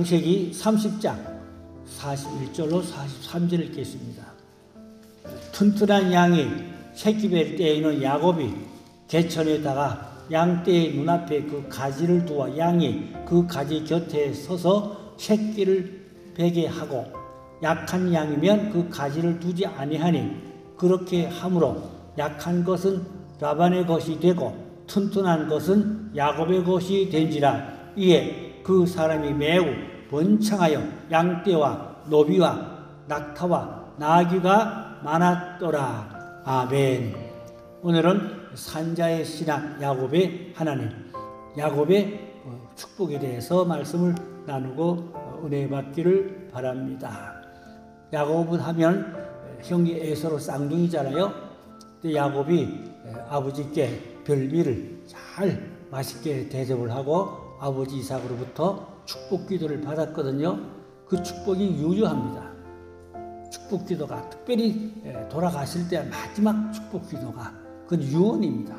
창세기 30장 41절로 43절을 읽겠습니다. 튼튼한 양이 새끼 뵐 때에는 야곱이 개천에다가 양떼의 눈앞에 그 가지를 두어 양이 그 가지 곁에 서서 새끼를 베게 하고, 약한 양이면 그 가지를 두지 아니하니 그렇게 함으로 약한 것은 라반의 것이 되고 튼튼한 것은 야곱의 것이 된지라. 이에 그 사람이 매우 번창하여 양떼와 노비와 낙타와 나귀가 많았더라. 아멘. 오늘은 산자의 신하 야곱의 하나님, 야곱의 축복에 대해서 말씀을 나누고 은혜 받기를 바랍니다. 야곱은 하면 형이 에서로 쌍둥이잖아요. 근데 야곱이 아버지께 별미를 잘 맛있게 대접을 하고 아버지 이삭으로부터 축복 기도를 받았거든요. 그 축복이 유효합니다. 축복 기도가 특별히 돌아가실 때 마지막 축복 기도가 그건 유언입니다.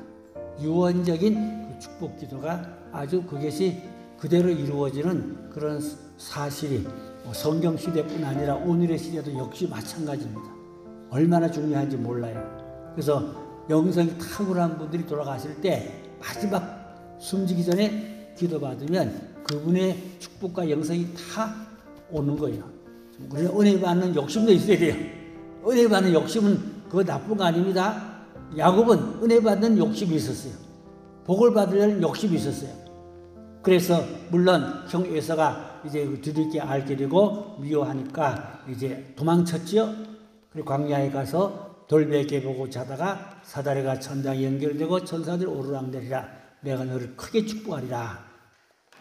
유언적인 그 축복 기도가 아주 그것이 그대로 이루어지는 그런 사실이 성경 시대뿐 아니라 오늘의 시대도 역시 마찬가지입니다. 얼마나 중요한지 몰라요. 그래서 영성이 탁월한 분들이 돌아가실 때 마지막 숨지기 전에 기도받으면 그분의 축복과 영성이 다 오는 거예요. 우리는 은혜 받는 욕심도 있어야 돼요. 은혜 받는 욕심은 그거 나쁜 거 아닙니다. 야곱은 은혜 받는 욕심이 있었어요. 복을 받으려는 욕심이 있었어요. 그래서 물론 형 에서가 이제 뒤늦게 알게 되고 미워하니까 이제 도망쳤지요. 그리고 광야에 가서 돌베개 보고 자다가 사다리가 천장에 연결되고 천사들 오르락내리라. 내가 너를 크게 축복하리라.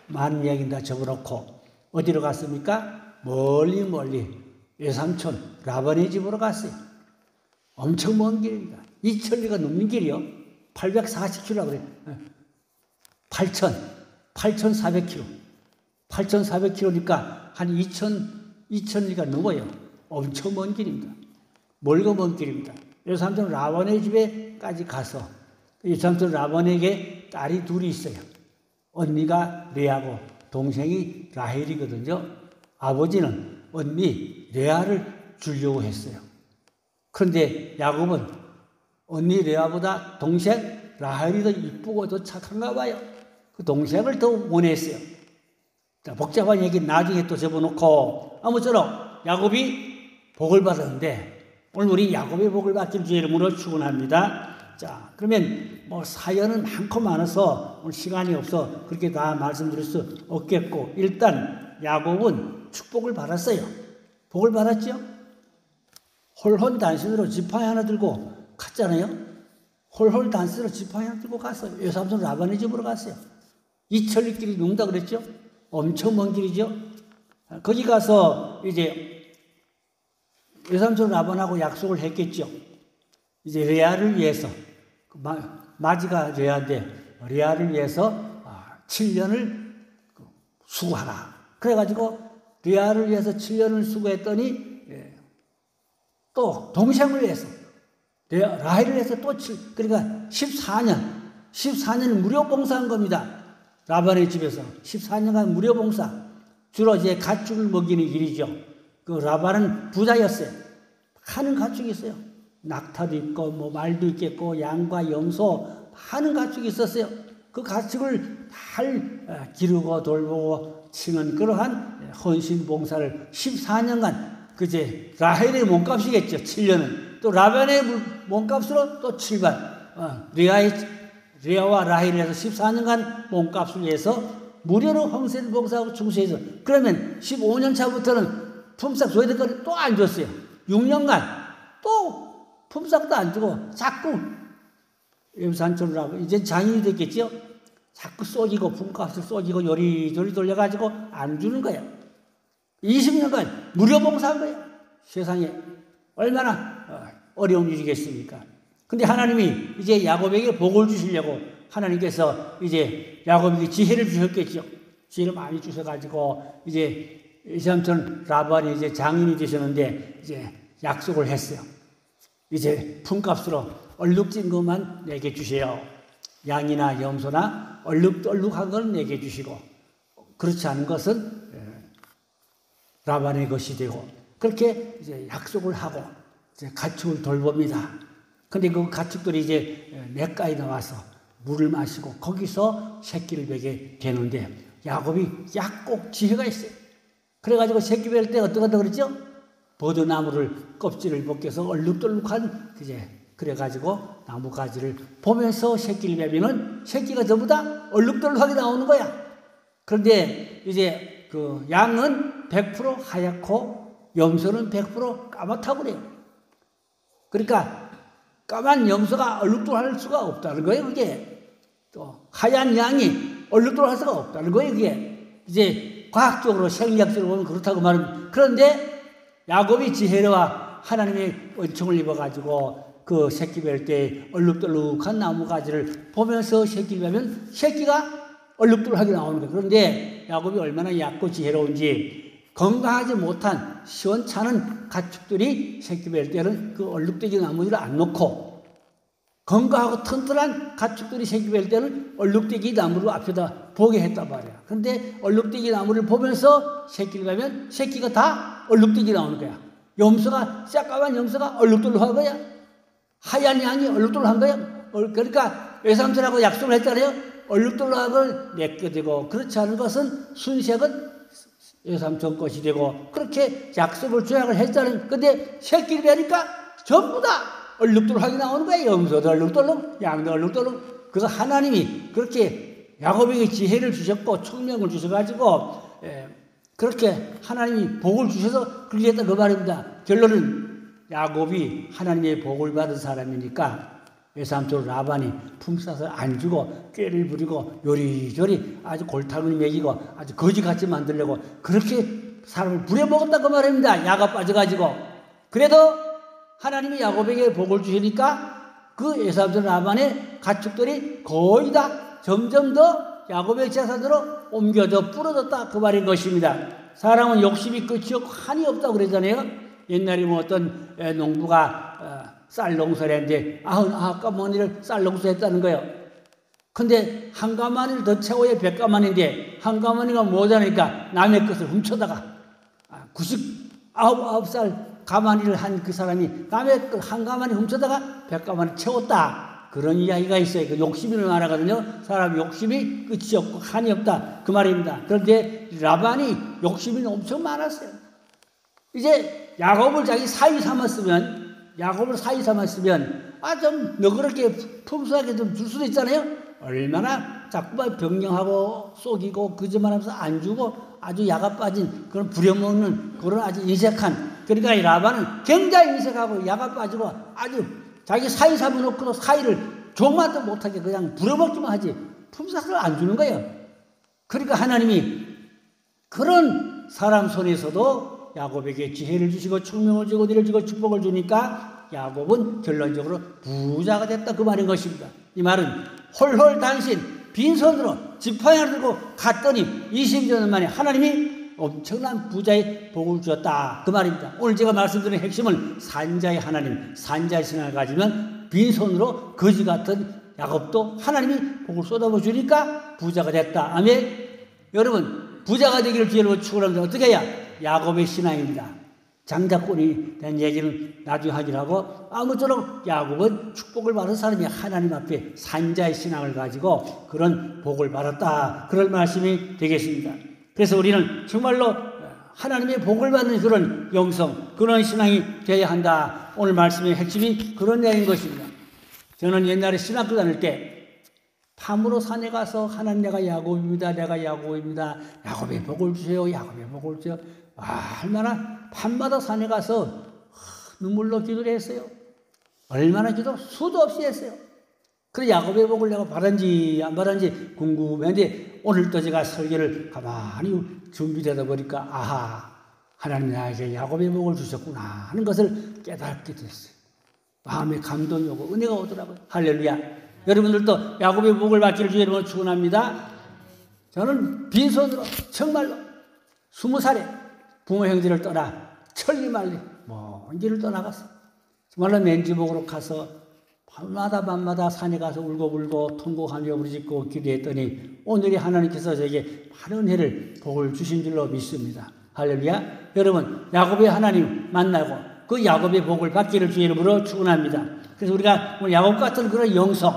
많은 이야기는 다 적어놓고 어디로 갔습니까? 멀리 외삼촌 라반의 집으로 갔어요. 엄청 먼 길입니다. 2,000리가 넘는 길이요. 840km라고 그래요. 8,400km. 8,400km니까 한 2,000리가 넘어요. 엄청 먼 길입니다. 멀고 먼 길입니다. 외삼촌 라반의 집에까지 가서 외삼촌 라반에게 딸이 둘이 있어요. 언니가 레아고 동생이 라헬이거든요. 아버지는 언니 레아를 주려고 했어요. 그런데 야곱은 언니 레아보다 동생 라헬이 더 이쁘고 더 착한가 봐요. 그 동생을 더 원했어요. 자, 복잡한 얘기 나중에 또 접어놓고 아무쪼록 야곱이 복을 받았는데 오늘 우리 야곱의 복을 받길 주의 이름으로 축원합니다. 자, 그러면 뭐 사연은 많고 많아서 오늘 시간이 없어 그렇게 다 말씀드릴 수 없겠고, 일단 야곱은 축복을 받았어요. 복을 받았죠? 홀혼단신으로 지팡이 하나 들고 갔잖아요. 홀홀단신으로 지팡이 하나 들고 갔어요. 외삼촌 라반의 집으로 갔어요. 2,000리 길이 넘다 그랬죠? 엄청 먼 길이죠? 거기 가서 이제 외삼촌 라반하고 약속을 했겠죠. 이제 레아를 위해서, 마지가 레아인데 레아를 위해서 7년을 수고하라. 그래가지고 레아를 위해서 7년을 수고했더니 또 동생을 위해서 라헬을 위해서 또 그러니까 14년을 무료 봉사한 겁니다. 라반의 집에서 14년간 무료 봉사. 주로 이제 가축을 먹이는 일이죠. 그 라반은 부자였어요. 많은 가축이 있어요. 낙타도 있고 뭐 말도 있겠고 양과 염소 많은 가축이 있었어요. 그 가축을 잘 기르고 돌보고 치는 그러한 헌신 봉사를 14년간 그제 라헬의 몸값이겠죠. 7년은. 또 라반의 몸값으로 또 7반. 레아와 라헬에서 14년간 몸값을 위해서 무료로 헌신 봉사하고 충수해서, 그러면 15년 차부터는 품삯 줘야 될 거를 또 안 줬어요. 6년간 또 품삯도 안 주고 자꾸 외삼촌을 하고 이제 장인이 됐겠죠. 자꾸 쏘기고 품값을 쏘기고 요리조리 돌려가지고 안 주는 거예요. 20년간 무료 봉사한 거예요. 세상에 얼마나 어려운 일이겠습니까? 근데 하나님이 이제 야곱에게 복을 주시려고 하나님께서 이제 야곱에게 지혜를 주셨겠죠. 지혜를 많이 주셔가지고 이제 외삼촌 라반이 이제 장인이 되셨는데 이제 약속을 했어요. 이제 품값으로 얼룩진 것만 내게 주세요. 양이나 염소나 얼룩덜룩한 걸 내게 주시고, 그렇지 않은 것은 라반의 것이 되고 그렇게 이제 약속을 하고 이제 가축을 돌봅니다. 근데 그 가축들이 이제 냇가에 나와서 물을 마시고 거기서 새끼를 베게 되는데 야곱이 약꼭 지혜가 있어요. 그래가지고 새끼 뵐 때 어떻게 한다 그랬죠? 버드나무를 껍질을 벗겨서 얼룩덜룩한 이제 그래가지고 나무가지를 보면서 새끼를 베면은 새끼가 전부 다 얼룩덜룩하게 나오는 거야. 그런데 이제 그 양은 100% 하얗고 염소는 100% 까맣다고 그래요. 그러니까 까만 염소가 얼룩덜룩할 수가 없다는 거예요, 그게. 또 하얀 양이 얼룩덜룩할 수가 없다는 거예요, 그게. 이제 과학적으로 생리학적으로 보면 그렇다고 말합니다. 그런데 야곱이 지혜로와 하나님의 은총을 입어가지고 그 새끼 뵐 때 얼룩덜룩한 나무가지를 보면서 새끼를 베면 새끼가 얼룩덜룩하게 나오는 거예요. 그런데 야곱이 얼마나 얕고 지혜로운지 건강하지 못한 시원찮은 가축들이 새끼 뵐 때는 그 얼룩대기 나무를 안 놓고 건강하고 튼튼한 가축들이 새끼 뵐 때는 얼룩대기 나무를 앞에다 보게 했단 말이야. 그런데 얼룩대기 나무를 보면서 새끼를 베면 새끼가 다 얼룩대기 나오는 거야. 염소가 새까만 염소가 얼룩덜룩한 거야. 하얀 양이 얼룩덜룩한 거야. 그러니까 외삼촌하고 약속을 했잖아요. 얼룩덜룩한 걸 내게 되고 그렇지 않은 것은 순색은 외삼촌 것이 되고 그렇게 약속을 조약을 했잖아요. 근데 새끼를 베니까 전부 다 얼룩덜룩하게 나오는 거예요. 염소도 얼룩덜룩, 양도 얼룩덜룩. 그거 하나님이 그렇게 야곱에게 지혜를 주셨고 총명을 주셔가지고 그렇게 하나님이 복을 주셔서 그렇게 했다 그 말입니다. 결론은 야곱이 하나님의 복을 받은 사람이니까 외삼촌 라반이 품삯을 안 주고 꾀를 부리고 요리조리 아주 골탕을 먹이고 아주 거지같이 만들려고 그렇게 사람을 부려먹었다 그 말입니다. 야가 빠져가지고. 그래도 하나님이 야곱에게 복을 주시니까 그 외삼촌 라반의 가축들이 거의 다 점점 더 야곱의 재산으로 옮겨져 뿌려졌다 그 말인 것입니다. 사람은 욕심이 끝이 없고 한이 없다고 그러잖아요. 옛날에 뭐 어떤 농부가 쌀 농사를 했는데 99가마니를 쌀 농사했다는 거예요. 근데 한 가마니를 더 채워야 100가마니인데 한 가마니가 모자라니까 남의 것을 훔쳐다가 99살 가마니를 한 그 사람이 남의 것 한 가마니 훔쳐다가 100가마니 채웠다. 그런 이야기가 있어요. 그 욕심이 말하거든요. 사람 욕심이 끝이 없고 한이 없다. 그 말입니다. 그런데 라반이 욕심이 엄청 많았어요. 이제 야곱을 자기 사위 삼았으면 좀 너그럽게 풍성하게 좀 줄 수도 있잖아요. 얼마나 자꾸만 변경하고 속이고 거짓말 하면서 안 주고 아주 야가 빠진 그런 부려먹는 그런 아주 인색한 그러니까 이 라반은 굉장히 인색하고 야가 빠지고 아주 자기 사위 삼아놓고도 사위를 종만도 못하게 그냥 부려먹기만 하지 품삯을 안 주는 거예요. 그러니까 하나님이 그런 사람 손에서도 야곱에게 지혜를 주시고 총명을 주고 은혜를 주고 축복을 주니까 야곱은 결론적으로 부자가 됐다 그 말인 것입니다. 이 말은 홀홀 단신 빈손으로 지팡이를 들고 갔더니 20년 만에 하나님이 엄청난 부자의 복을 주었다 그 말입니다. 오늘 제가 말씀드린 핵심은 산자의 하나님, 산자의 신앙을 가지면 빈손으로 거지 같은 야곱도 하나님이 복을 쏟아부어 주니까 부자가 됐다. 아멘. 여러분 부자가 되기를 주여로 축원합니다. 어떻게 해야? 야곱의 신앙입니다. 장자권이 된 얘기는 나중에 하기로 하고 아무쪼록 야곱은 축복을 받은 사람이 하나님 앞에 산자의 신앙을 가지고 그런 복을 받았다. 그런 말씀이 되겠습니다. 그래서 우리는 정말로 하나님의 복을 받는 그런 영성, 그런 신앙이 되어야 한다. 오늘 말씀의 핵심이 그런 내용인 것입니다. 저는 옛날에 신학교 다닐 때 밤으로 산에 가서 하나님 내가 야곱입니다. 내가 야곱입니다. 야곱의 복을 주세요. 야곱의 복을 주세요. 얼마나 밤마다 산에 가서 눈물로 기도를 했어요. 얼마나 기도 수도 없이 했어요. 그래 야곱의 복을 내가 받았는지 안 받았는지 궁금했는데 오늘 또 제가 설교를 가만히 준비되다 보니까 하나님 나에게 야곱의 복을 주셨구나 하는 것을 깨닫게 됐어요. 마음에 감동이 오고 은혜가 오더라고요. 할렐루야. 여러분들도 야곱의 복을 받기를 주의 이름으로 축원합니다. 저는 빈손으로 정말로 20살에 부모 형제를 떠나 천리말리 먼 길을 떠나갔어. 정말로 맨지목으로 가서 밤마다 산에 가서 울고 통곡하며 부르짖고 기도했더니 오늘이 하나님께서 저에게 많은 은혜를 복을 주신 줄로 믿습니다. 할렐루야. 여러분, 야곱의 하나님 만나고 그 야곱의 복을 받기를 주의 이름으로 축원합니다. 그래서 우리가 오늘 야곱 같은 그런 영성,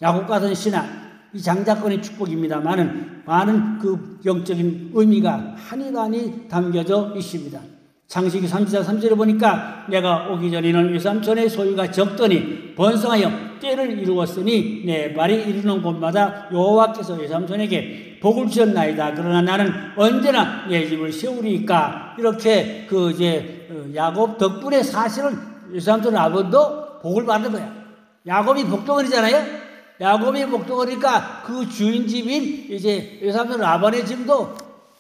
야곱 같은 신앙, 이 장자권의 축복입니다만은 많은 그 영적인 의미가 한이 담겨져 있습니다. 창세기 34, 3절에 보니까 내가 오기 전에는 외삼촌의 소유가 적더니 번성하여 때를 이루었으니 내 말이 이르는 곳마다 여호와께서 외삼촌에게 복을 주셨나이다. 그러나 나는 언제나 내 집을 세우리까. 이렇게 야곱 덕분에 사실은 외삼촌 아버지도 복을 받은 거야. 야곱이 복덩어리잖아요. 야곱이 복덩어리니까 그 주인 집인 이제 외삼촌 라반의 집도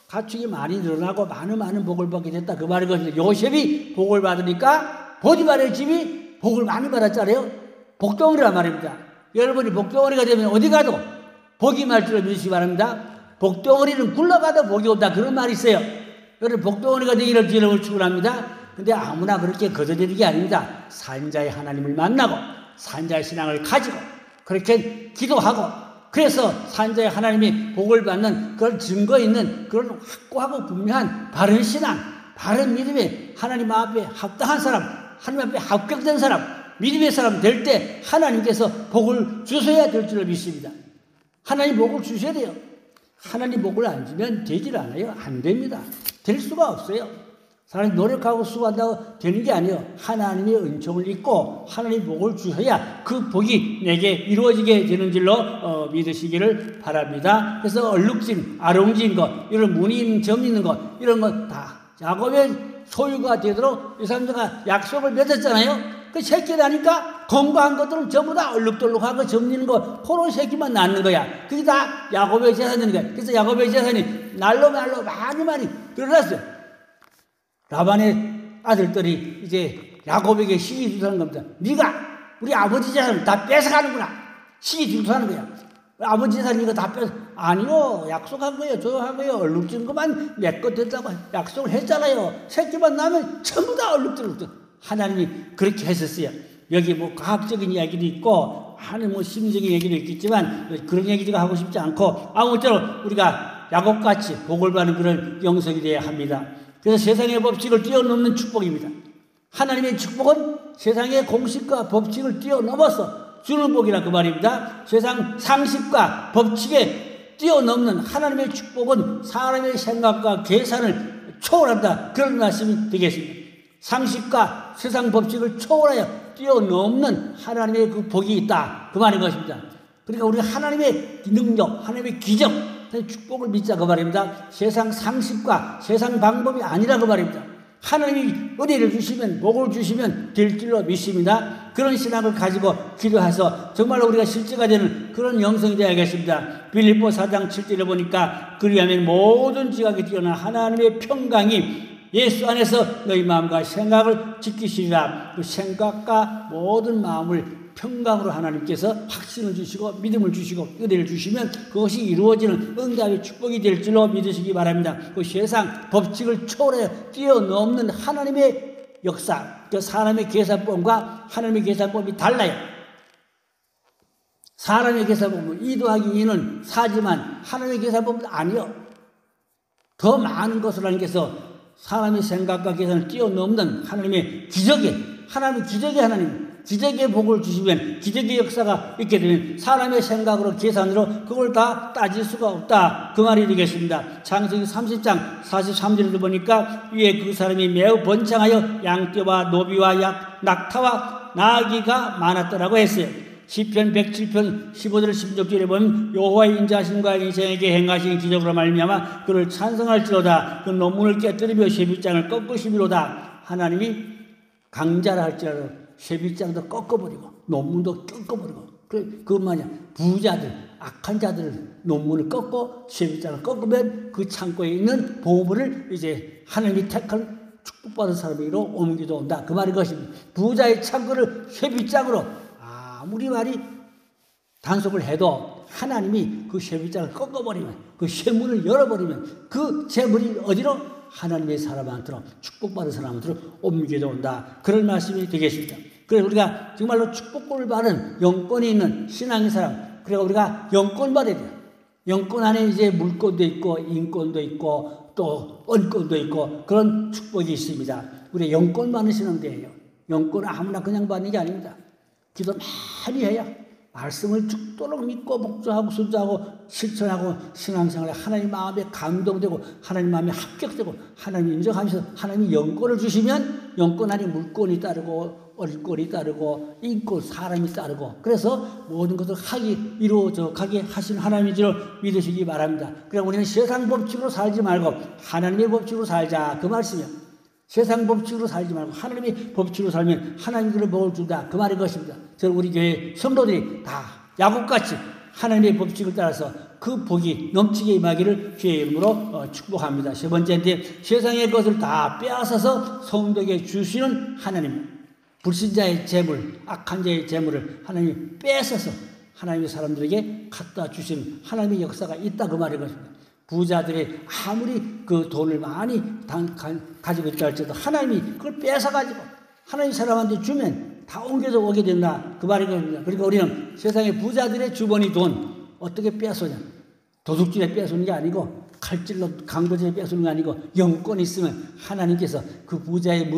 가축이 많이 늘어나고 많은 복을 받게 됐다. 그 말이거든요. 요셉이 복을 받으니까 보디발의 집이 복을 많이 받았잖아요. 복덩어리란 말입니다. 여러분이 복덩어리가 되면 어디 가도 복이 말 줄을 믿으시기 바랍니다. 복덩어리는 굴러가도 복이 온다. 그런 말이 있어요. 여러분 복덩어리가 되기를 주님을 축원합니다. 근데 아무나 그렇게 거둬들이는 게 아닙니다. 산자의 하나님을 만나고 산자의 신앙을 가지고 그렇게 기도하고 그래서 산자의 하나님이 복을 받는 그런 증거 있는 그런 확고하고 분명한 바른 신앙, 바른 믿음에 하나님 앞에 합당한 사람, 하나님 앞에 합격된 사람, 믿음의 사람 될 때 하나님께서 복을 주셔야 될 줄을 믿습니다. 하나님 복을 주셔야 돼요. 하나님 복을 안 주면 되질 않아요. 안 됩니다. 될 수가 없어요. 사람이 노력하고 수고한다고 되는 게 아니에요. 하나님의 은총을 입고 하나님 복을 주셔야 그 복이 내게 이루어지게 되는 줄로 믿으시기를 바랍니다. 그래서 얼룩진, 아롱진 것, 이런 무늬 있는 점 있는 것, 이런 것 다 야곱의 소유가 되도록 외삼촌가 약속을 맺었잖아요. 그 새끼 나니까 건강한 것들은 전부 다 얼룩덜룩하고 점리는 거, 포로 새끼만 낳는 거야. 그게 다 야곱의 재산인 거야. 그래서 야곱의 재산이 날로 많이 늘어났어요. 라반의 아들들이 이제 야곱에게 시기 질투하는 겁니다. 네가 우리 아버지 재산을 다 뺏어가는구나. 시기 질투하는 거야. 아버지 재산 이거 다 뺏어. 아니요. 약속한 거예요. 조용한 거예요. 얼룩진 것만 내 것 됐다고 약속을 했잖아요. 새끼만 나면 전부 다 얼룩덜룩. 하나님이 그렇게 했었어요. 여기 뭐 과학적인 이야기도 있고 하는 뭐 심리적인 얘기도 있겠지만 그런 얘기 제가 하고 싶지 않고 아무쪼록 우리가 야곱같이 복을 받는 그런 영성이 되어야 합니다. 그래서 세상의 법칙을 뛰어넘는 축복입니다. 하나님의 축복은 세상의 공식과 법칙을 뛰어넘어서 주는 복이라 그 말입니다. 세상 상식과 법칙에 뛰어넘는 하나님의 축복은 사람의 생각과 계산을 초월한다. 그런 말씀이 되겠습니다. 상식과 세상 법칙을 초월하여 뛰어넘는 하나님의 그 복이 있다. 그 말인 것입니다. 그러니까 우리가 하나님의 능력, 하나님의 기적, 축복을 믿자 그 말입니다. 세상 상식과 세상 방법이 아니라 그 말입니다. 하나님이 은혜를 주시면 복을 주시면 될 줄로 믿습니다. 그런 신앙을 가지고 기도해서 정말로 우리가 실제가 되는 그런 영성이 되어야겠습니다. 빌립보 4장 7절에 보니까 그리하면 모든 지각이 뛰어난 하나님의 평강이 예수 안에서 너희 마음과 생각을 지키시리라. 그 생각과 모든 마음을 평강으로 하나님께서 확신을 주시고 믿음을 주시고 은혜를 주시면 그것이 이루어지는 응답의 축복이 될 줄로 믿으시기 바랍니다. 그 세상 법칙을 초월해 뛰어넘는 하나님의 역사, 그 사람의 계산법과 하나님의 계산법이 달라요. 사람의 계산법은 2 더하기 2는 4지만 하나님의 계산법은 아니요. 더 많은 것을 하나님께서 사람의 생각과 계산을 뛰어넘는 하나님의 기적의 하나님, 기적의 복을 주시면 기적의 역사가 있게 되면 사람의 생각으로 계산으로 그걸 다 따질 수가 없다. 그 말이 되겠습니다. 창세기 30장 43절에도 보니까 위에 그 사람이 매우 번창하여 양떼와 노비와 낙타와 나귀가 많았더라고 했어요. 시편 107편 15절 16절에 보면 여호와의 인자하심과 인생에게 행하신 기적으로 말미암아 그를 찬송할지로다. 그 논문을 깨뜨리며 쇠빗장을 꺾으시미로다. 하나님이 강자라 할지라도 쇠빗장도 꺾어버리고 논문도 꺾어버리고 그것만이야. 부자들 악한 자들 논문을 꺾고 쇠빗장을 꺾으면 그 창고에 있는 보물을 이제 하나님이 택한 축복받은 사람으로 옮기도 온다. 그 말이 것입니다. 부자의 창고를 쇠빗장으로 아무리 말이 단속을 해도 하나님이 그 쇠빗장을 꺾어버리면 그 쇠문을 열어버리면 그 재물이 어디로? 하나님의 사람한테로 축복받은 사람한테로 옮겨져 온다. 그런 말씀이 되겠습니다. 그래서 우리가 정말로 축복을 받은 영권이 있는 신앙의 사람, 그래서 우리가 영권 받아야 돼요. 영권 안에 이제 물권도 있고 인권도 있고 또 언권도 있고 그런 축복이 있습니다. 우리 영권 많으시는 데예요. 영권은 아무나 그냥 받는 게 아닙니다. 기도 많이 해야 말씀을 죽도록 믿고 복종하고 순종하고 실천하고 신앙생활에 하나님 마음에 감동되고 하나님 마음에 합격되고 하나님 인정하면서 하나님이 영권을 주시면 영권 안에 물권이 따르고 얼권이 따르고 인권 사람이 따르고 그래서 모든 것을 이루어져 가게 하신 하나님인 줄 믿으시기 바랍니다. 그럼 우리는 세상 법칙으로 살지 말고 하나님의 법칙으로 살자 그 말씀이에요. 세상 법칙으로 살지 말고 하나님의 법칙으로 살면 하나님이 그를 복을 준다 그 말인 것입니다. 저는 우리 교회 성도들이 다 야곱같이 하나님의 법칙을 따라서 그 복이 넘치게 임하기를 주의 이름으로 축복합니다. 세 번째인데 세상의 것을 다 빼앗아서 성도에게 주시는 하나님, 불신자의 재물, 악한 자의 재물을 하나님이 뺏어서 하나님의 사람들에게 갖다 주시는 하나님의 역사가 있다 그 말인 것입니다. 부자들이 아무리 그 돈을 많이 가지고 있다 할지라도 하나님이 그걸 뺏어가지고 하나님 사람한테 주면 다 옮겨서 오게 된다 그 말이거든요. 그러니까 우리는 세상의 부자들의 주머니 돈 어떻게 뺏어냐, 도둑질에 뺏어오는 게 아니고 칼질로 강도질에 뺏어오는 게 아니고 영권이 있으면 하나님께서 그 부자의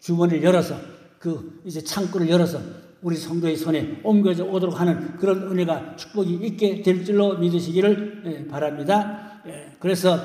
주머니를 열어서 그 이제 창고를 열어서 우리 성도의 손에 옮겨져 오도록 하는 그런 은혜가 축복이 있게 될 줄로 믿으시기를 바랍니다. 그래서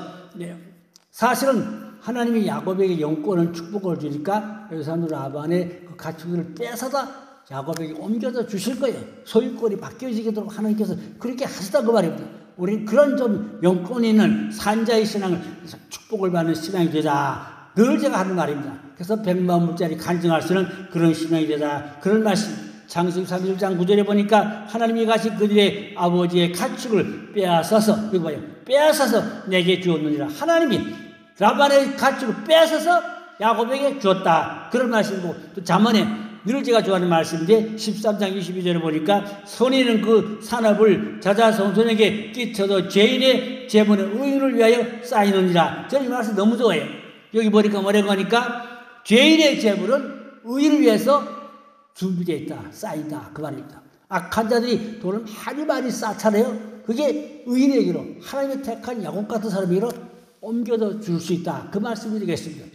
사실은 하나님이 야곱에게 영권을 축복을 주니까 여기서 라반의 그 가축을 뺏어다 야곱에게 옮겨서 주실 거예요. 소유권이 바뀌어지도록 하나님께서 그렇게 하시다 그 말입니다. 우리는 그런 좀 영권이 있는 산자의 신앙을 축복을 받는 신앙이 되자 늘 제가 하는 말입니다. 그래서 100만 불짜리 간증할 수 있는 그런 신앙이 되자 그런 말씀. 창세기 31장 9절에 보니까 하나님이 같이 그들의 아버지의 가축을 빼앗아서 이거 봐요. 빼앗아서 내게 주었느니라. 하나님이 라반의 가축을 빼앗아서 야곱에게 주었다. 그런 말씀이고 또 잠언에 늘 제가 좋아하는 말씀인데 13장 22절에 보니까 선인은 그 산업을 자자손손에게 끼쳐도 죄인의 재물은 의인을 위하여 쌓이느니라. 저는 이 말씀 너무 좋아해요. 여기 보니까 뭐라고 하니까 죄인의 재물은 의인을 위해서 준비되어 있다, 쌓인다 그 말입니다. 악한 자들이 돈을 많이 쌓잖아요. 그게 의인에게로 하나님의 택한 야곱 같은 사람에게로 옮겨서 줄 수 있다 그 말씀이 되겠습니다.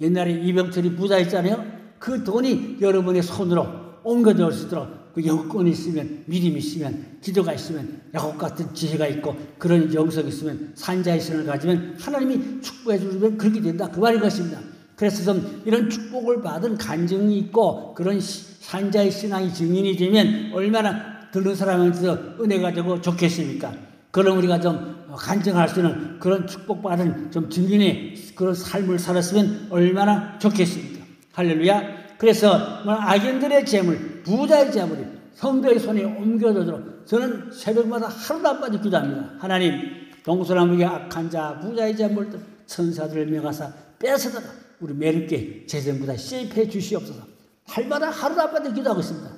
옛날에 이병철이 부자 있잖아요. 그 돈이 여러분의 손으로 옮겨져 올 수 있도록 그 영권이 있으면, 믿음이 있으면, 기도가 있으면, 야곱 같은 지혜가 있고 그런 영성이 있으면, 산자의 신을 가지면 하나님이 축복해 주시면 그렇게 된다 그 말인 것입니다. 그래서 좀 이런 축복을 받은 간증이 있고 그런 산자의 신앙이 증인이 되면 얼마나 듣는 사람한테서 은혜가 되고 좋겠습니까? 그럼 우리가 좀 간증할 수 있는 그런 축복받은 좀 증인의 그런 삶을 살았으면 얼마나 좋겠습니까? 할렐루야. 그래서 악인들의 재물, 부자의 재물이 성도의 손에 옮겨져도록 저는 새벽마다 하루도 안 빠져 기도합니다. 하나님, 동서남북의 악한 자, 부자의 재물들, 천사들을 명하사 뺏어다가 우리 매립계 재정부다 세입해 주시옵소서. 할마다 하루도 안 빠져 기도하고 있습니다.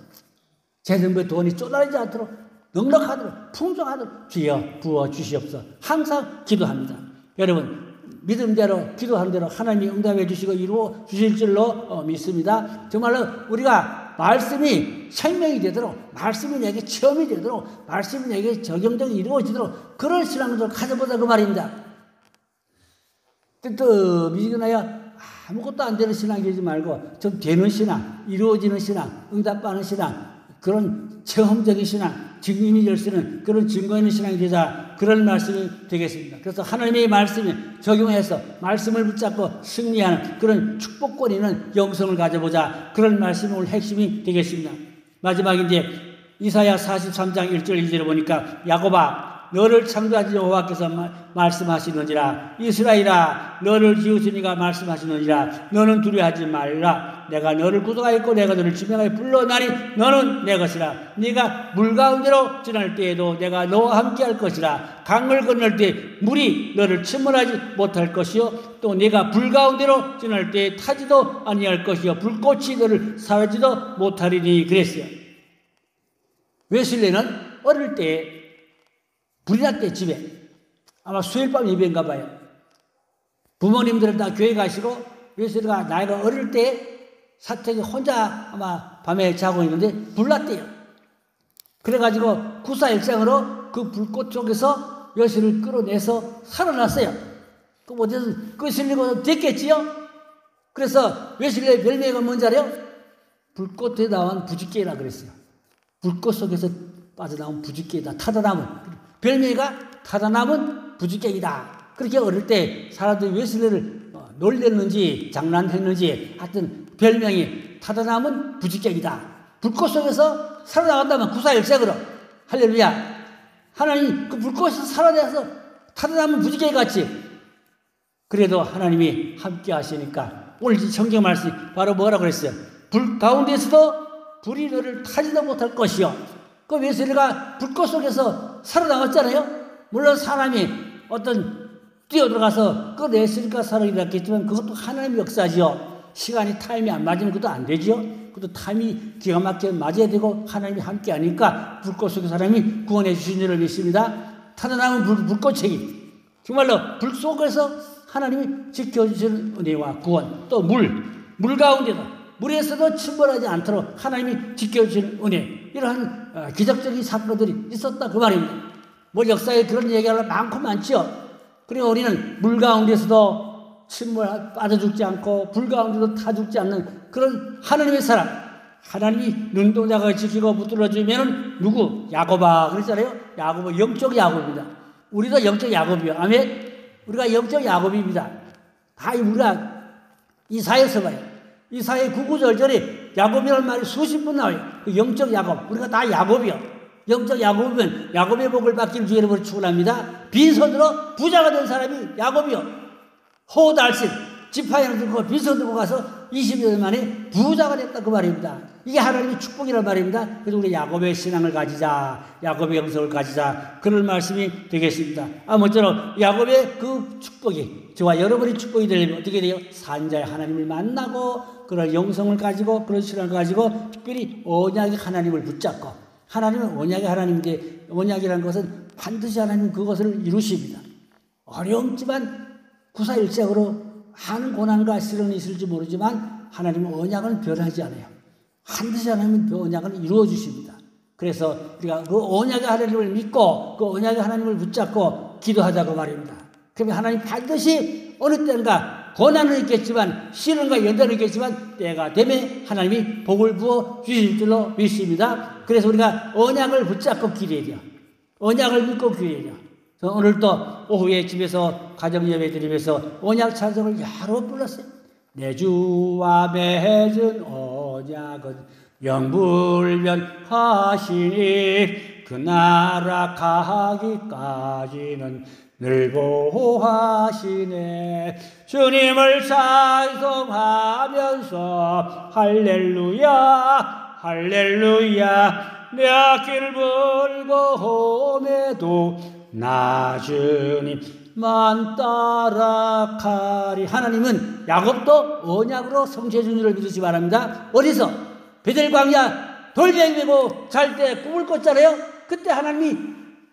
재정부의 돈이 쪼달리지 않도록 넉넉하도록 풍성하도록 주여 부어 주시옵소서. 항상 기도합니다. 여러분 믿음대로 기도하는 대로 하나님이 응답해 주시고 이루어 주실 줄로 믿습니다. 정말로 우리가 말씀이 생명이 되도록 말씀이 내게 체험이 되도록 말씀이 내게 적용적으로 이루어지도록 그런 신앙을 가져보자 그 말입니다. 뜨뜻미지근하여 아무것도 안 되는 신앙이 되지 말고 좀 되는 신앙, 이루어지는 신앙, 응답받는 신앙, 그런 체험적인 신앙, 증인이 될 수 있는 그런 증거 있는 신앙이 되자 그런 말씀이 되겠습니다. 그래서 하나님의 말씀에 적용해서 말씀을 붙잡고 승리하는 그런 축복권 있는 영성을 가져보자 그런 말씀이 오늘 핵심이 되겠습니다. 마지막인데 이사야 43장 1절 2절에 보니까 야곱아 너를 창조하신 여호와께서 말씀하시느니라. 이스라엘아 너를 지으신 이가 말씀하시느니라. 너는 두려워하지 말라. 내가 너를 구속하였고 내가 너를 지명하여 불러나니 너는 내 것이라. 네가 물 가운데로 지날 때에도 내가 너와 함께할 것이라. 강을 건널 때 물이 너를 침몰하지 못할 것이요 또 네가 불 가운데로 지날 때에 타지도 아니할 것이요 불꽃이 너를 사하지도 못하리니 그랬어요. 웨슬리는 어릴 때 불이 났 때 집에 아마 수요일밤 예배인가 봐요. 부모님들은 다 교회 가시고 웨슬리가 나이가 어릴 때 사택에 혼자 아마 밤에 자고 있는데 불 났대요. 그래가지고 구사일생으로 그 불꽃 쪽에서 웨슬리를 끌어내서 살아났어요. 그럼 어디서 끄실리고 됐겠지요? 그래서 웨슬리의 별명이 뭔지 알아요? 불꽃에 나온 부지개라 그랬어요. 불꽃 속에서 빠져나온 부지개이다. 타다남은. 별명이가 타다남은 부지개이다. 그렇게 어릴 때 사람들이 웨슬리를 놀렸는지 장난했는지 하여튼 별명이 타다남은 부지개이다. 불꽃 속에서 살아나간다면 구사일색으로. 할렐루야. 하나님 그 불꽃에서 살아내서 타다남은 부지개 같이. 그래도 하나님이 함께 하시니까 오늘 성경 말씀이 바로 뭐라고 그랬어요? 불 가운데서도 불이 너를 타지도 못할 것이요. 그 웨슬리가 불꽃 속에서 살아나왔잖아요. 물론 사람이 어떤 뛰어들어가서 꺼냈으니까 살아났겠지만 그것도 하나님의 역사지요. 시간이 타임이 안 맞으면 그것도 안 되지요. 그것도 타임이 기가 막히게 맞아야 되고 하나님이 함께 하니까 불꽃 속에 사람이 구원해 주신 줄을 믿습니다. 타다남은 불꽃이 정말로 불 속에서 하나님이 지켜주시는 은혜와 구원, 또 물 가운데도 물에서도 침몰하지 않도록 하나님이 지켜주시는 은혜, 이러한 기적적인 사건들이 있었다 그 말입니다. 뭐 역사에 그런 얘기가 많고 많지요. 그리고 우리는 물 가운데서도 빠져 죽지 않고 불 가운데도 타 죽지 않는 그런 하나님의 사람, 하나님이 눈동자가 지키고 붙들어주면은 누구? 야고바 그랬잖아요. 야고보 영적 야고입니다. 우리도 영적 야고비요. 아멘. 우리가 영적 야곱입니다. 다 우리가 이사야서 봐요. 이사야 9절절에 야곱이라는 말이 수십 번 나와요. 그 영적 야곱. 우리가 다 야곱이요. 영적 야곱이면 야곱의 복을 받기를 주의 이름으로 축원합니다. 빈손으로 부자가 된 사람이 야곱이요. 호달신 지파양을 들고 빈손 들고 가서 20여 년 만에 부자가 됐다 그 말입니다. 이게 하나님의 축복이란 말입니다. 그래서 우리 야곱의 신앙을 가지자, 야곱의 영성을 가지자, 그런 말씀이 되겠습니다. 아무쪼록 야곱의 그 축복이 저와 여러분의 축복이 되려면 어떻게 돼요? 산자의 하나님을 만나고 그런 영성을 가지고 그런 신앙을 가지고 특별히 언약의 하나님을 붙잡고, 하나님은 언약의 하나님인데 언약이라는 것은 반드시 하나님은 그것을 이루십니다. 어려움지만 구사일색으로 많은 고난과 시련이 있을지 모르지만 하나님은 언약은 변하지 않아요. 반드시 하나님은 그 언약을 이루어 주십니다. 그래서 우리가 그 언약의 하나님을 믿고 그 언약의 하나님을 붙잡고 기도하자고 말입니다. 그러면 하나님 반드시 어느 때인가 고난은 있겠지만 시련과 연단은 있겠지만 때가 되면 하나님이 복을 부어 주실 줄로 믿습니다. 그래서 우리가 언약을 붙잡고 기도해야 돼요. 언약을 믿고 기도해야 돼요. 오늘 또 오후에 집에서 가정예배 드리면서 언약 찬송을 여러 번 불렀어요. 내 주와 맺은 언약은 영불변하시니 그 나라 가기까지는 늘 보호하시네. 주님을 찬송하면서 할렐루야 할렐루야 내 앞길 불고 험해도 나 주님만 따라가리. 하나님은 야곱도 언약으로 성취해 준 줄을 믿으시기 바랍니다. 어디서? 베델 광야 돌멩이 메고 잘 때 꿈을 꿨잖아요. 그때 하나님이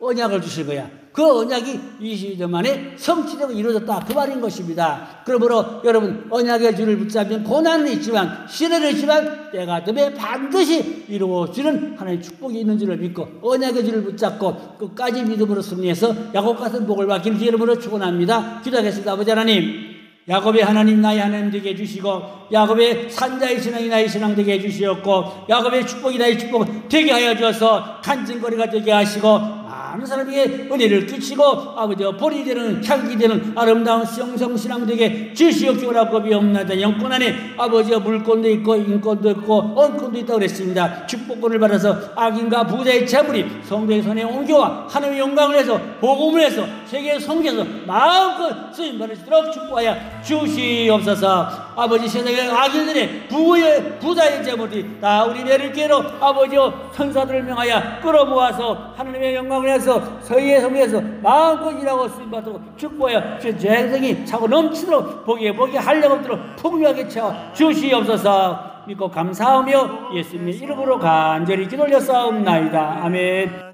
언약을 주실 거야. 그 언약이 20년 만에 성취되고 이루어졌다 그 말인 것입니다. 그러므로 여러분 언약의 줄을 붙잡으면 고난은 있지만 시련은 있지만 때가 되면 반드시 이루어지는 하나님의 축복이 있는 줄을 믿고 언약의 줄을 붙잡고 끝까지 믿음으로 승리해서 야곱 같은 복을 받기를 이름으로 축원합니다. 기도하겠습니다. 아버지 하나님, 야곱의 하나님 나의 하나님 되게 해주시고 야곱의 산자의 신앙이 나의 신앙 되게 해주시었고 야곱의 축복이 나의 축복 되게 하여 주어서 간증거리가 되게 하시고 많은 사람에게 은혜를 끼치고 아버지 본이 되는 향기 되는 아름다운 영성신앙 되게 주시옵기원하고 비옵나다. 영권 안에 아버지가 물권도 있고 인권도 있고 언권도 있다고 그랬습니다. 축복권을 받아서 악인과 부자의 재물이 성도의 손에 옮겨와 하나님의 영광을 해서 복음을 해서 세계에 섬겨서 마음껏 쓰임받을 수 있도록 축복하여 주시옵소서. 아버지 세상의 악인들의 부자의 재물이 다 우리 내릴께로 아버지여 천사들을 명하여 끌어모아서 하나님의 영광을 해서 서희의 성에서 마음껏 일하고 쓰임받도록 축복하여 주신 재생이 차고 넘치도록 보기에 한량 없도록 풍요하게 채워 주시옵소서. 믿고 감사하며 예수님의 이름으로 간절히 기도 올렸사옵나이다. 아멘.